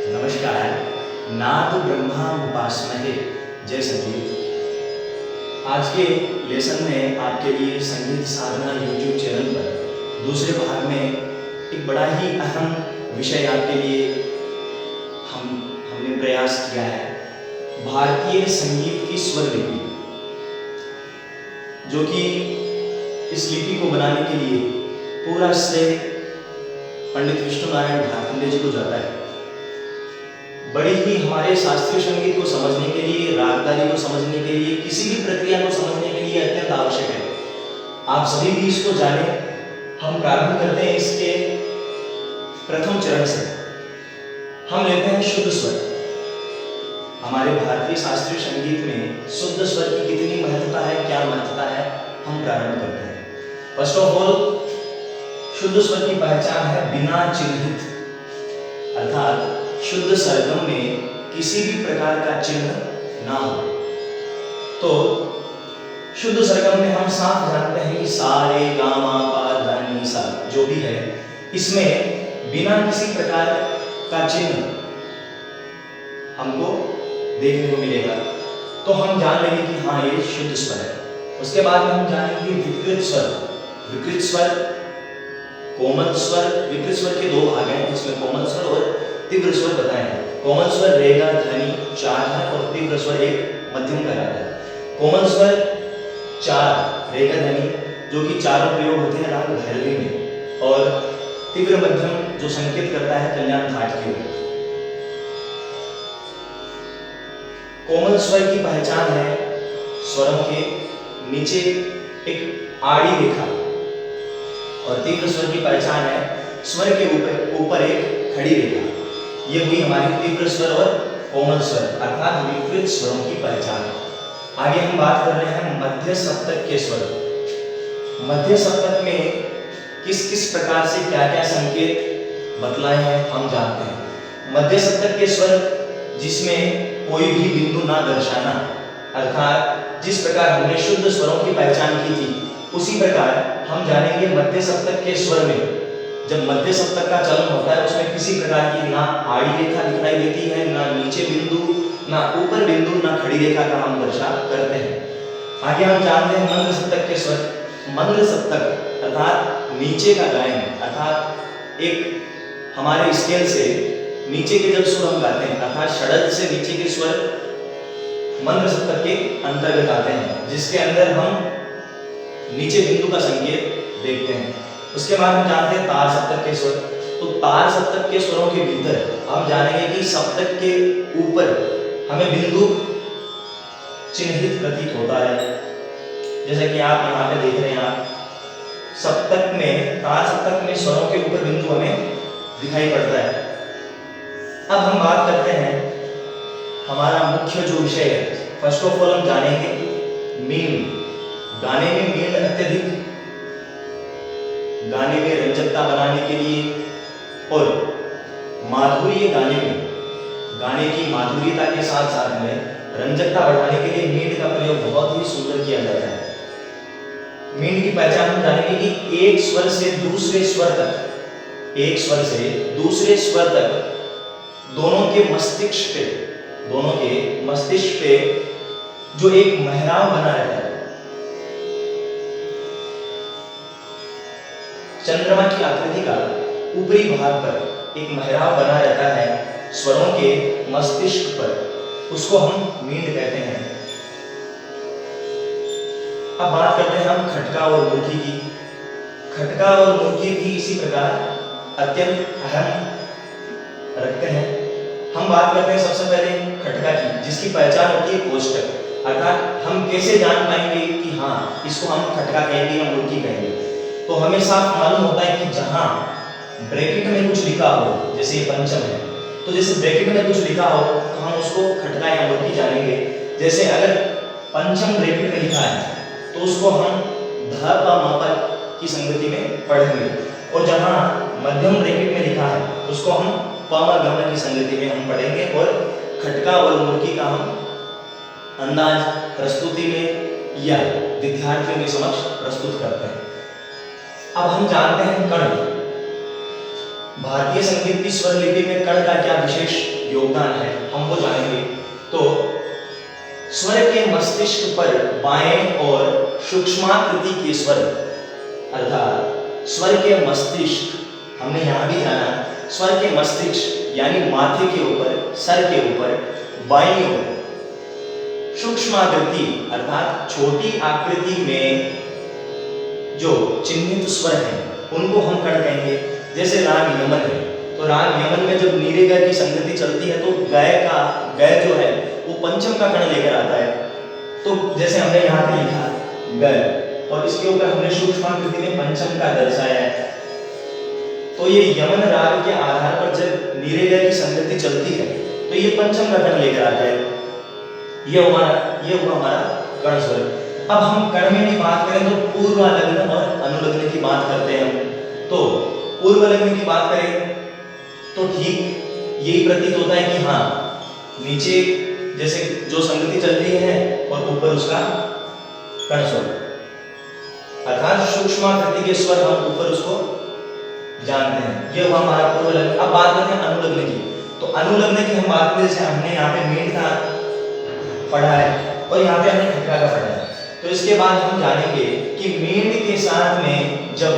नमस्कार। नाद ब्रह्मा उपासमहे। जय संगीत। आज के लेसन में आपके लिए संगीत साधना यूट्यूब चैनल पर दूसरे भाग में एक बड़ा ही अहम विषय आपके लिए हमने प्रयास किया है। भारतीय संगीत की स्वर लिपि, जो कि इस लिपि को बनाने के लिए पूरा श्रेय पंडित विष्णु नारायण भारखंडे जी को जाता है। बड़ी ही हमारे शास्त्रीय संगीत को समझने के लिए, रागदारी को समझने के लिए, किसी भी प्रक्रिया को समझने के लिए अत्यंत आवश्यक है। आप सभी भी इसको जाने। हम प्रारंभ करते हैं इसके प्रथम चरण से। हम लेते हैं शुद्ध स्वर। हमारे भारतीय शास्त्रीय संगीत में शुद्ध स्वर की कितनी महत्वता है, क्या महत्वता है, हम प्रारंभ करते हैं। फर्स्ट ऑफ ऑल, शुद्ध स्वर की पहचान है बिना चिन्हित, अर्थात शुद्ध सरगम में किसी भी प्रकार का चिन्ह ना हो। तो शुद्ध सरगम में हम साफ जानते हैं कि सा रे गा मा पा धा नी सा जो भी है, इसमें बिना किसी प्रकार का चिन्ह हमको देखने को मिलेगा। तो हम जान लेंगे कि हाँ, ये शुद्ध स्वर है। उसके बाद में हम जानेंगे विकृत स्वर। विकृत स्वर, कोमल स्वर। विकृत स्वर के दो भाग हैं, जिसमें कोमल स्वर और तीव्र स्वर बताए हैं। कोमल स्वर रेगा ध्वनि 4 है और तीव्र स्वर एक मध्यम कहलाता है। कोमल स्वर 4 रेगा ध्वनि, जो कि चारों प्रयोग होते हैं राग भैरवी में, और तीव्र मध्यम जो संकेत करता है कल्याण घाट की ओर। कोमल स्वर की पहचान है स्वरों के नीचे एक आड़ी रेखा, और तीव्र स्वर की पहचान है स्वर के ऊपर एक खड़ी रेखा। ये हुई हमारी तीव्र स्वर और कोमल स्वर, अर्थात विकृत स्वरों की पहचान। आगे हम बात कर रहे हैं मध्य सप्तक के स्वर। मध्य सप्तक में किस किस प्रकार से क्या क्या संकेत बतलाए हैं हम जानते हैं। मध्य सप्तक के स्वर जिसमें कोई भी बिंदु ना दर्शाना, अर्थात जिस प्रकार हमने शुद्ध स्वरों की पहचान की थी, उसी प्रकार हम जानेंगे मध्य सप्तक के स्वर में जब मध्य सप्तक का चलन होता है, उसमें किसी प्रकार की ना आड़ी रेखा दिखाई देती है, ना नीचे बिंदु, ना ऊपर बिंदु, ना खड़ी रेखा का हम दर्शा करते हैं। आगे हम जानते हैं मंद्र सप्तक के स्वर। मंद्र सप्तक अर्थात नीचे का गायन, अर्थात एक हमारे स्केल से नीचे के जब सुर हम गाते हैं, अर्थात षड्ज से नीचे के स्वर मंद्र सप्तक के अंतर्गत आते हैं, जिसके अंदर हम नीचे बिंदु का संकेत देखते हैं। उसके बाद हम जानते हैं तार सप्तक के स्वर। तो तार सप्तक के स्वरों के भीतर हम जानेंगे कि सप्तक के ऊपर हमें बिंदु चिन्हित प्रतीत होता है, जैसे कि आप यहाँ पे देख रहे हैं। आप सप्तक में, तार सप्तक में स्वरों के ऊपर बिंदु हमें दिखाई पड़ता है। अब हम बात करते हैं हमारा मुख्य जो विषय है। फर्स्ट ऑफ ऑल हम जानेंगे मीण। गाने में मीण अत्यधिक, गाने में रंजकता बनाने के लिए और माधुर्य गाने में, गाने की माधुर्यता के साथ साथ में रंजकता बढ़ाने के लिए मीण का प्रयोग बहुत ही सुंदर किया जाता है। मीण की पहचान हम जानेंगे कि एक स्वर से दूसरे स्वर तक, एक स्वर से दूसरे स्वर तक दोनों के मस्तिष्क पे जो एक महराव बना रहता है, चंद्रमा की आकृति का ऊपरी भाग पर एक महराव बना रहता है स्वरों के मस्तिष्क पर, उसको हम मीण कहते हैं। अब बात करते हैं हम खटका और मुर्गी की। खटका और मुर्गी भी इसी प्रकार अत्यंत अहम रखते हैं। हम बात करते हैं सबसे पहले खटका की, जिसकी पहचान होती है कोष्टक, अर्थात हम कैसे जान पाएंगे कि हाँ, इसको हम खटका कहेंगे या मुर्गी कहेंगे। तो हमें साफ मालूम होता है कि जहां ब्रैकेट में कुछ लिखा हो, जैसे ये पंचम है, तो जैसे ब्रैकेट में कुछ लिखा हो तो हम उसको खटका या मुर्गी जानेंगे। जैसे अगर पंचम ब्रैकेट में लिखा है तो उसको हम ध प म प की संगति में पढ़ेंगे, और जहां मध्यम ब्रैकेट में लिखा है उसको हम प म ग म की संगति में हम पढ़ेंगे, और खटका और मुर्गी का हम अंदाज प्रस्तुति में या विद्यार्थियों के समक्ष प्रस्तुत करते हैं। अब हम जानते हैं कण। भारतीय संगीत की स्वर लिपि में कण का क्या विशेष योगदान है हम वो जानेंगे। तो स्वर के मस्तिष्क पर बाएं और सूक्ष्माकृति के स्वर, अर्थात स्वर के मस्तिष्क, हमने यहाँ भी जाना स्वर के मस्तिष्क यानी माथे के ऊपर, सर के ऊपर बाईं ओर सूक्ष्माकृति अर्थात छोटी आकृति में जो चिन्हित स्वर हैं उनको हम कण कहेंगे। जैसे राग यमन है, तो राग यमन में जब नीरे ग की संगति चलती है तो ग जो है वो पंचम का कण लेकर आता है। तो जैसे हमने यहाँ पे लिखा ग और इसके ऊपर हमने सूक्ष्माकृति में पंचम का दर्शाया है। तो ये यमन राग के आधार पर जब नीरे ग की संगति चलती है तो ये पंचम का कण लेकर आता है। ये हुआ हमारा कण स्वर। अब हम कण में भी बात करें तो पूर्व लग्न और अनुलग्न की बात करते हैं हम। तो पूर्व लग्न की बात करें तो ठीक यही प्रतीत होता है कि हाँ नीचे जैसे जो संगति चल रही है और ऊपर उसका कण स्वर, अर्थात सूक्ष्माकृति के स्वर हम ऊपर उसको जानते हैं। ये हुआ हमारा पूर्व लग्न। अब बात करते हैं अनुलग्न की। तो अनुलग्न की हम बात करें, जैसे हमने यहाँ पे मीट का पढ़ा है और यहाँ पे हमने खटका का पढ़ा है, तो इसके बाद हम जानेंगे कि मीट के साथ में जब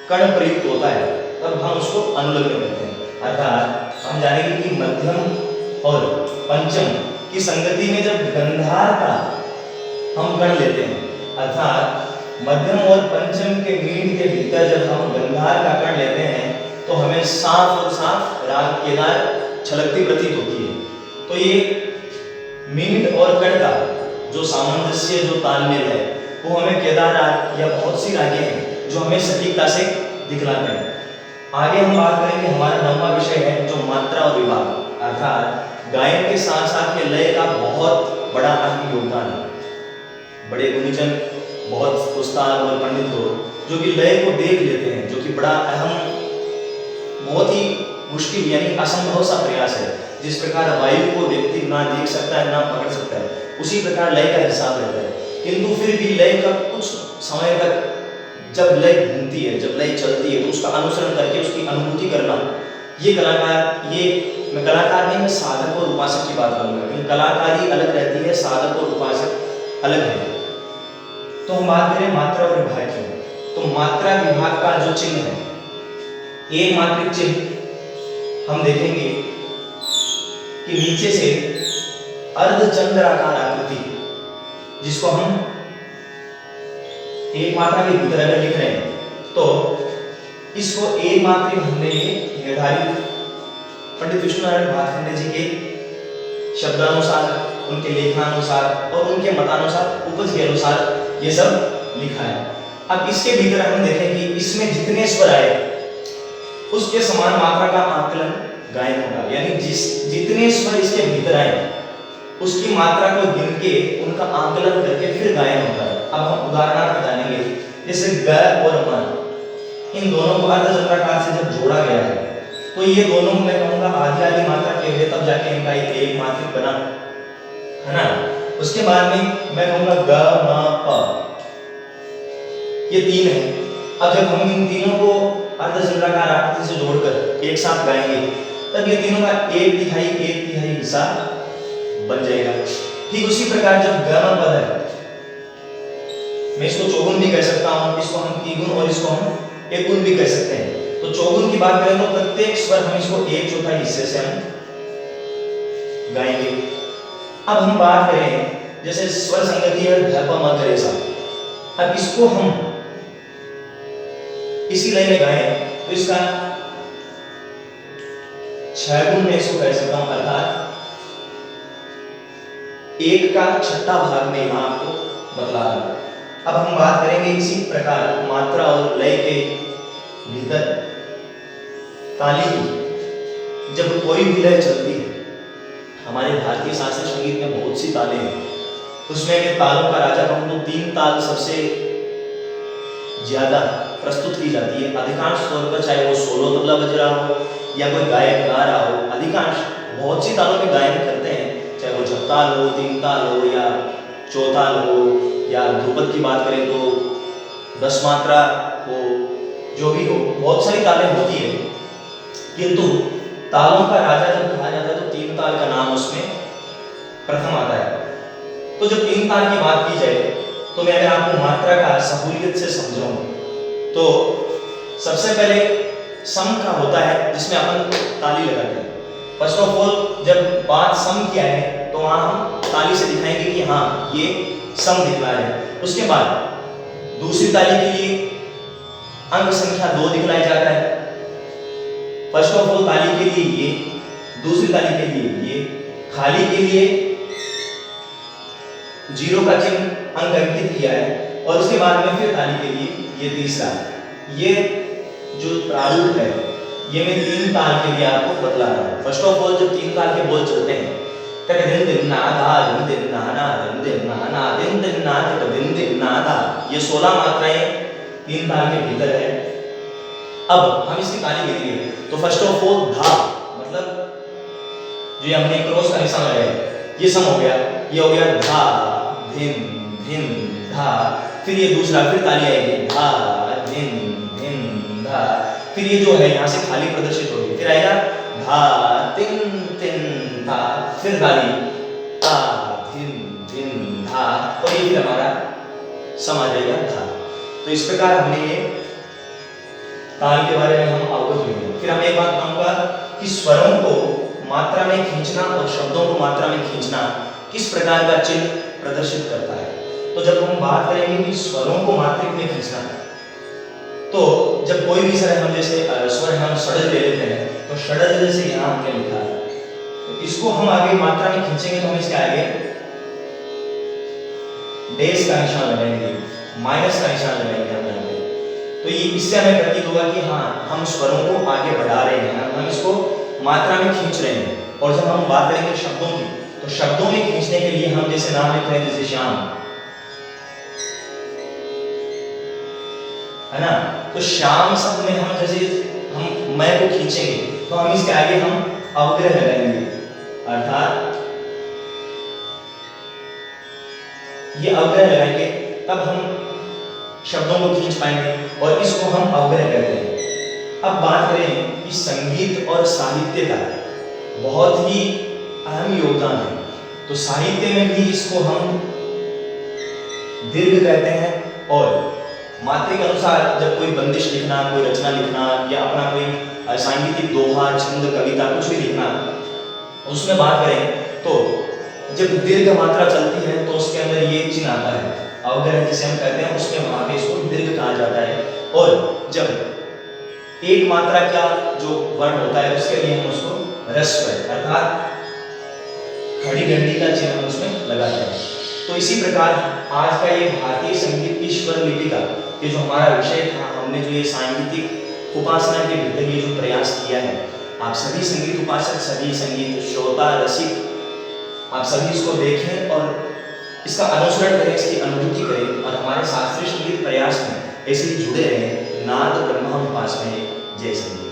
कण प्रयुक्त होता है तब हम उसको अनुलग्न कहते हैं। अर्थात हम जानेंगे कि मध्यम और पंचम की संगति में जब गंधार का हम कण लेते हैं, अर्थात मध्यम और पंचम के मीट के भीतर जब हम गंधार का कण लेते हैं तो हमें साफ और साफ राग केदार छलकती प्रतीत होती है। तो ये मीट और कण का जो सामंजस्य, जो तालमेल है वो हमें केदार राग या बहुत सी रागें हैं जो हमें सटीकता से दिखलाते हैं। आगे हम बात करेंगे, हमारा 9वां विषय है जो मात्रा और विभाग, अर्थात गायन के साथ साथ में लय का बहुत बड़ा अहम योगदान है। बड़े गुणीजन, बहुत उस्ताद और पंडित लोग जो कि लय को देख लेते हैं, जो कि बड़ा अहम, बहुत ही मुश्किल यानी असंभव सा प्रयास है। जिस प्रकार वायु को व्यक्ति ना देख सकता है ना पकड़ सकता है, उसी प्रकार लय का हिसाब रहता है। किंतु फिर भी लय का कुछ समय तक जब लय घूमती है, जब लय चलती है तो उसका अनुसरण करके उसकी अनुभूति करना, ये कलाकार, ये मैं कलाकार नहीं, मैं साधक और उपासक की बात करूंगा, क्योंकि कलाकारी अलग रहती है, साधक और उपासक अलग है। तो हम बात करें मात्रा और विभाग की। तो मात्रा विभाग का जो चिन्ह है, एक मात्रिक चिन्ह हम देखेंगे कि नीचे से अर्धचंद्राकार आकृति, जिसको हम एक मात्रा के भीतर अगर लिख रहे हैं तो इसको एक मात्रिक हमने ये निर्धारित पंडित विष्णुनारायण भातखंडे जी के शब्दानुसार, उनके लेखानुसार और उनके मतानुसार, उपज के अनुसार ये सब लिखा है। अब इसके भीतर हम देखें कि इसमें जितने स्वर आए उसके समान मात्रा का आकलन गायन होगा, यानी जितने स्वर इसके भीतर आए उसकी मात्रा को गिन के उनका आकलन करके फिर गायन होता है। अब हम उदाहरण जानेंगे, जैसे ग और म, इन दोनों को अर्धचंद्राकार से जब जोड़ा गया है तो ये दोनों मैं कहूँगा आधी आधी मात्रा के हुए, तब जाके इनका एक मात्रिक बना, है ना। उसके बाद में मैं कहूँगा ग म प, ये तीन है। अब जब हम इन तीनों को अर्धचंद्राकार आकृति से जोड़कर एक साथ गाएंगे तब ये तीनों का एक तिहाई हिस्सा बन जाएगा। ठीक उसी प्रकार जब ग म पद है, मैं इसको चौगुन भी कह सकता हूँ, इसको हम तिगुन और इसको हम एक गुण भी कह सकते हैं। तो चौगुन की बात करें तो प्रत्येक स्वर हम इसको एक चौथाई हिस्से से हम गाएंगे। अब हम बात करें जैसे स्वर संगति है ध प म ग रे सा, अब इसको हम इसी लय में गाएं तो इसका 6 गुण मैं इसको कह सकता हूं, अर्थात एक का छठा भाग में यहाँ आपको बतला रहा हूं। अब हम बात करेंगे इसी प्रकार मात्रा और लय के भीतर ताली की। जब कोई भी लय चलती है, हमारे भारतीय शास्त्रीय संगीत में बहुत सी तालें हैं, उसमें मैं तालों का राजा कहूं तो 3 ताल सबसे ज्यादा प्रस्तुत की जाती है। अधिकांश तौर पर चाहे वो सोलो तबला बज रहा हो या कोई गायक गा रहा हो, अधिकांश बहुत सी तालों में गायन करते हैं, चाहे वो झपताल हो, 3 ताल हो या चौताल हो, या ध्रुपद की बात करें तो 10 मात्रा हो, जो भी हो, बहुत सारी तालें होती है। किंतु तालों का राजा जब कहा जाता है तो तीन ताल का नाम उसमें प्रथम आता है। तो जब तीन ताल की बात की जाए तो मैं अगर आपको मात्रा का सहूलियत से समझाऊं तो सबसे पहले सम का होता है जिसमें अपन ताली लगाते हैं। फर्स्ट ऑफ ऑल जब बात सम की आए तो वहां हम ताली से दिखाएंगे कि हाँ ये सम दिखला है। उसके बाद दूसरी ताली के लिए अंक संख्या 2 दिखलाया जाता है। फर्स्ट ऑफ ऑल ताली के लिए ये, दूसरी ताली के लिए ये, खाली के लिए 0 का चिन्ह अंक अंकित किया है और उसके बाद में फिर ताली के लिए ये तीसरा। ये जो प्रारूप है ये मैं तीन ताल के लिए आपको बतला रहा हूँ। फर्स्ट ऑफ ऑल जब तीन ताल के बोल चलते हैं तक दिन दिन ना धा दिन दिन ना ना दिन दिन ना ना दिन दिन ना तक दिन दिन ना धा, ये 16 मात्राएं तीन ताल के भीतर है। अब हम इसकी ताली गिनेंगे तो फर्स्ट ऑफ ऑल धा मतलब जो हमने क्रॉस का निशान लगाया ये सम हो गया, ये हो गया धा धिन धिन धा। फिर ये दूसरा, फिर ताली आएगी धा धिन धिन धा। फिर ये जो है यहाँ से खाली प्रदर्शित होगी, फिर आएगा धा तिन तिन धा, फिर ताली ता धिन धिन धा और ये फिर हमारा सम आ जाएगा धा। तो इस प्रकार हमने ये ताल के बारे में हम अवगत हुए। फिर हम एक बात कहूँगा कि स्वरों को मात्रा में खींचना और शब्दों को मात्रा में खींचना किस प्रकार का चिन्ह प्रदर्शित करता है। तो जब हम बात करेंगे कि स्वरों को मात्रिक में खींचना, तो जब कोई भी स्वर हम जैसे स्वर हम षडज ले लेते हैं तो षडज जैसे यहाँ हमने लिखा है तो इसको हम आगे मात्रा में खींचेंगे तो हम इसके आगे डेस का निशान लगाएंगे, माइनस का निशान लगाएंगे हम यहाँ पे। तो ये इससे हमें प्रतीत होगा कि हाँ हम स्वरों को आगे बढ़ा रहे हैं, हम इसको मात्रा में खींच रहे हैं। और जब हम बात करेंगे शब्दों की तो शब्दों में खींचने के लिए हम जैसे नाम लिख रहे हैं जैसे श्याम, है ना, तो श्याम शब्द में हम जैसे हम मैं को खींचेंगे तो हम इसके आगे हम अवग्रह लगाएंगे, अर्थात ये अवग्रह लगाएंगे तब हम शब्दों को खींच पाएंगे और इसको हम अवग्रह कहते हैं। अब बात करें कि संगीत और साहित्य का बहुत ही अहम योगदान है, तो साहित्य में भी इसको हम दीर्घ कहते हैं। और मात्रिक अनुसार जब कोई बंदिश लिखना, कोई रचना लिखना या अपना कोई सांगीतिक दोहा, छंद, कविता कुछ भी लिखना, उसमें बात करें तो जब दीर्घ मात्रा चलती है तो उसके अंदर ये चिन्ह आता है अवग्रह जिसे हम कहते हैं, उसमें वहां पे इसको दीर्घ कहा जाता है। और जब एक मात्रा का जो वर्ण होता है उसके लिए हम उसको ह्रस्व अर्थात खड़ी डंडी का चिन्ह हम उसमें लगाते हैं। तो इसी प्रकार आज का ये भारतीय संगीत की स्वर लिपि का ये जो हमारा विषय था, हमने जो ये सांगीतिक उपासना के भीतर ये जो प्रयास किया है, आप सभी संगीत उपासक, सभी संगीत श्रोता, रसिक, आप सभी इसको देखें और इसका अनुसरण करें, इसकी अनुभूति करें और हमारे शास्त्रीय संगीत प्रयास में ऐसे ही जुड़े रहें। नाद ब्रह्म उपासना। जय संगीत।